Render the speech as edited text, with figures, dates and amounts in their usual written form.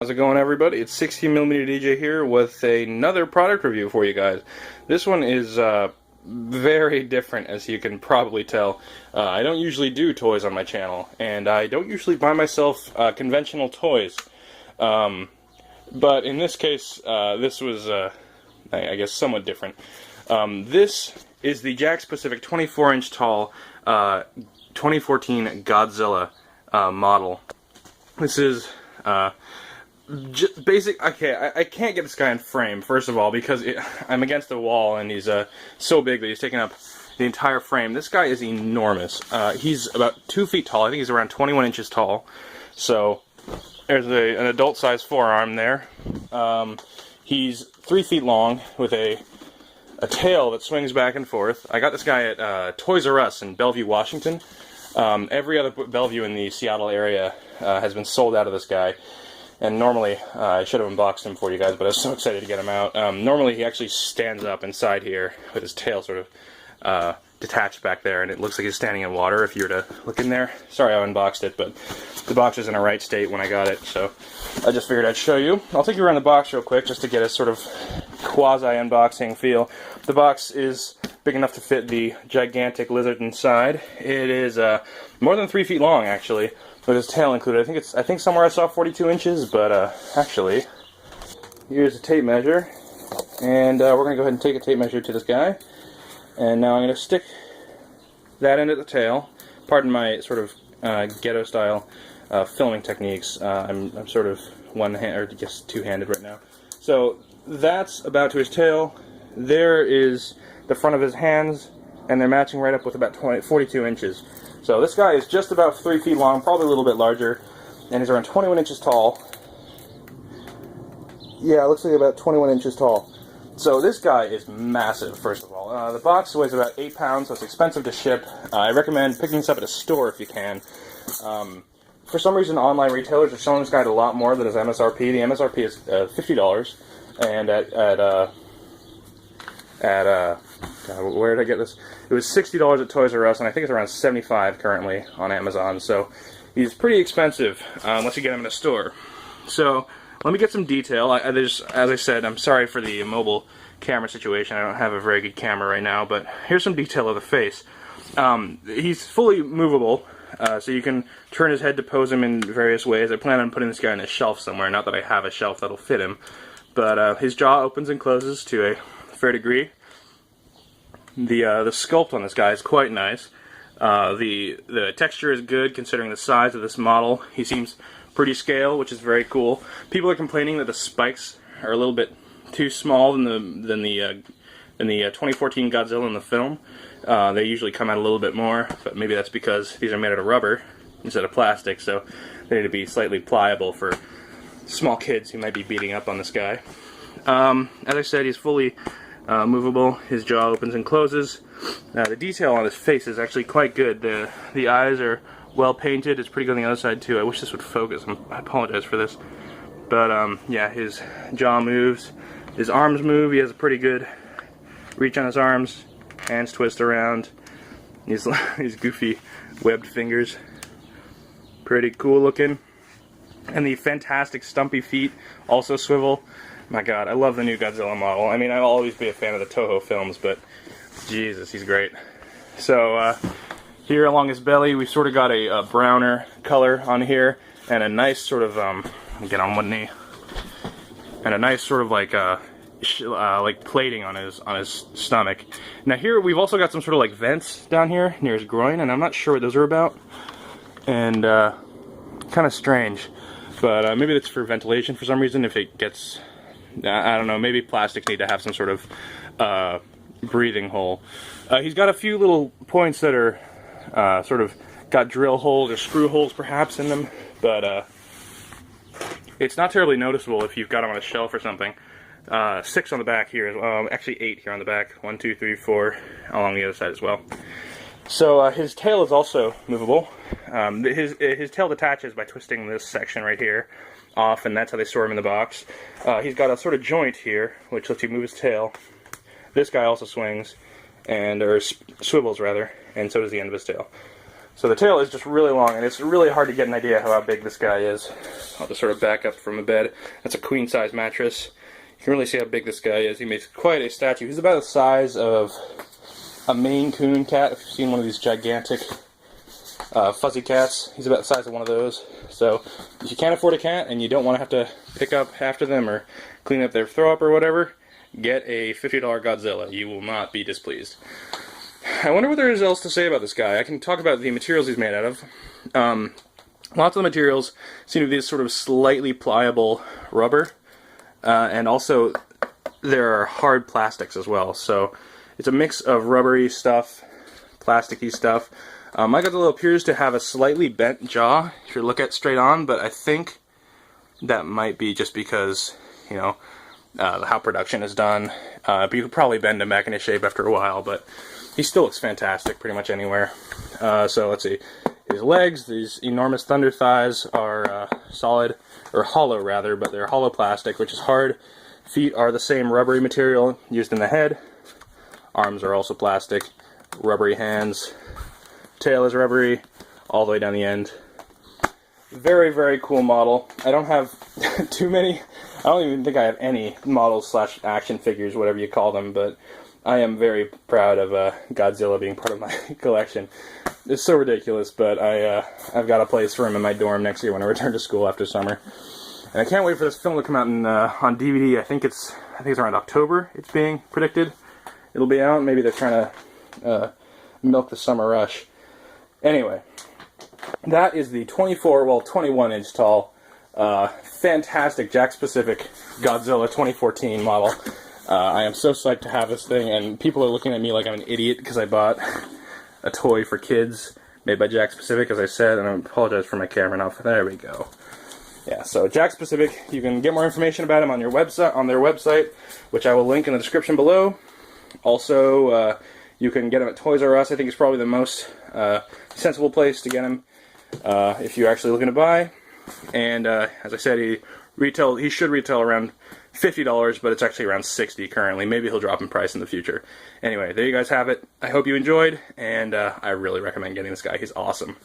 How's it going, everybody? It's 16mm DJ here with another product review for you guys. This one is very different, as you can probably tell. I don't usually do toys on my channel, and I don't usually buy myself conventional toys. But in this case, this was, I guess, somewhat different. This is the Jakks Pacific 24-inch tall 2014 Godzilla model. This is just basic. Okay, I can't get this guy in frame, first of all, because I'm against the wall and he's so big that he's taking up the entire frame. This guy is enormous. He's about 2 feet tall. I think he's around 21 inches tall. So there's an adult-sized forearm there. He's 3 feet long with a tail that swings back and forth. I got this guy at Toys R Us in Bellevue, Washington. Every other Bellevue in the Seattle area has been sold out of this guy. And normally, I should have unboxed him for you guys, but I was so excited to get him out. Normally, he actually stands up inside here with his tail sort of detached back there, and it looks like he's standing in water if you were to look in there. Sorry I unboxed it, but the box is in a right state when I got it, so I just figured I'd show you. I'll take you around the box real quick just to get a sort of quasi-unboxing feel. The box is big enough to fit the gigantic lizard inside. It is more than 3 feet long, actually, with his tail included. I think somewhere I saw 42 inches, but actually, here's a tape measure, and we're going to go ahead and take a tape measure to this guy. And now I'm going to stick that end at the tail. Pardon my sort of ghetto-style filming techniques. I'm sort of one-handed, or I guess two-handed right now. So that's about to his tail. There is the front of his hands, and they're matching right up with about 42 inches. So this guy is just about 3 feet long, probably a little bit larger, and he's around 21 inches tall. Yeah, it looks like about 21 inches tall. So this guy is massive, first of all. The box weighs about 8 pounds, so it's expensive to ship. I recommend picking this up at a store if you can. For some reason, online retailers are selling this guy at a lot more than his MSRP. The MSRP is $50, and God, where did I get this? It was $60 at Toys R Us, and I think it's around $75 currently on Amazon. So he's pretty expensive unless you get him in a store. So let me get some detail. As I said, I'm sorry for the mobile camera situation. I don't have a very good camera right now, but here's some detail of the face. He's fully movable, so you can turn his head to pose him in various ways. I plan on putting this guy on a shelf somewhere. Not that I have a shelf that'll fit him, but his jaw opens and closes to a fair degree. The sculpt on this guy is quite nice. The texture is good considering the size of this model. He seems pretty scale, which is very cool. People are complaining that the spikes are a little bit too small than the 2014 Godzilla in the film. They usually come out a little bit more, but maybe that's because these are made out of rubber instead of plastic, so they need to be slightly pliable for small kids who might be beating up on this guy. As I said, he's fully movable. His jaw opens and closes. The detail on his face is actually quite good. The eyes are well painted. It's pretty good on the other side too. I wish this would focus. I apologize for this. But yeah, his jaw moves. His arms move. He has a pretty good reach on his arms. Hands twist around. These goofy webbed fingers. Pretty cool looking. And the fantastic stumpy feet also swivel. My God, I love the new Godzilla model. I mean, I'll always be a fan of the Toho films, but Jesus, he's great. So here along his belly, we sort of got a browner color on here, and a nice sort of get on one knee, and a nice sort of like plating on his stomach. Now here we've also got some sort of like vents down here near his groin, and I'm not sure what those are about, and kind of strange, but maybe it's for ventilation for some reason. If it gets, I don't know, maybe plastics need to have some sort of breathing hole. He's got a few little points that are sort of got drill holes or screw holes perhaps in them, but it's not terribly noticeable if you've got him on a shelf or something. 6 on the back here as well. Actually 8 here on the back. 1, 2, 3, 4 along the other side as well. So his tail is also movable. His tail detaches by twisting this section right here off, and that's how they store him in the box. He's got a sort of joint here which lets you move his tail. This guy also swings, or swivels rather, and so does the end of his tail. So the tail is just really long, and it's really hard to get an idea how big this guy is. I'll just sort of back up from the bed. That's a queen-size mattress. You can really see how big this guy is. He makes quite a statue. He's about the size of a Maine Coon cat. If you've seen one of these gigantic fuzzy cats, he's about the size of one of those. So if you can't afford a cat and you don't want to have to pick up after them or clean up their throw-up or whatever, get a $50 Godzilla. You will not be displeased. I wonder what there is else to say about this guy. I can talk about the materials he's made out of. Lots of the materials seem to be this sort of slightly pliable rubber, and also there are hard plastics as well. So it's a mix of rubbery stuff, plasticky stuff. My Godzilla appears to have a slightly bent jaw if you look at it straight on, but I think that might be just because, you know, how production is done. But you could probably bend him back into shape after a while, but he still looks fantastic pretty much anywhere. So let's see. His legs, these enormous thunder thighs, are solid, or hollow rather, but they're hollow plastic, which is hard. Feet are the same rubbery material used in the head. Arms are also plastic. Rubbery hands. Tail is rubbery all the way down the end. Very, very cool model. I don't have too many. I don't even think I have any models slash action figures, whatever you call them, but I am very proud of Godzilla being part of my collection. It's so ridiculous, but I've got a place for him in my dorm next year when I return to school after summer. And I can't wait for this film to come out on DVD. I think it's around October. It's being predicted. It'll be out. Maybe they're trying to milk the summer rush. Anyway, that is the 21 inch tall, fantastic Jakks Pacific Godzilla 2014 model. I am so psyched to have this thing, and people are looking at me like I'm an idiot because I bought a toy for kids made by Jakks Pacific, as I said, and I apologize for my camera now. There we go. Yeah, so Jakks Pacific, you can get more information about them on their website, which I will link in the description below. Also, you can get them at Toys R Us. I think it's probably the most sensible place to get them if you're actually looking to buy. And as I said, he should retail around $50, but it's actually around $60 currently. Maybe he'll drop in price in the future. Anyway, there you guys have it. I hope you enjoyed, and I really recommend getting this guy. He's awesome.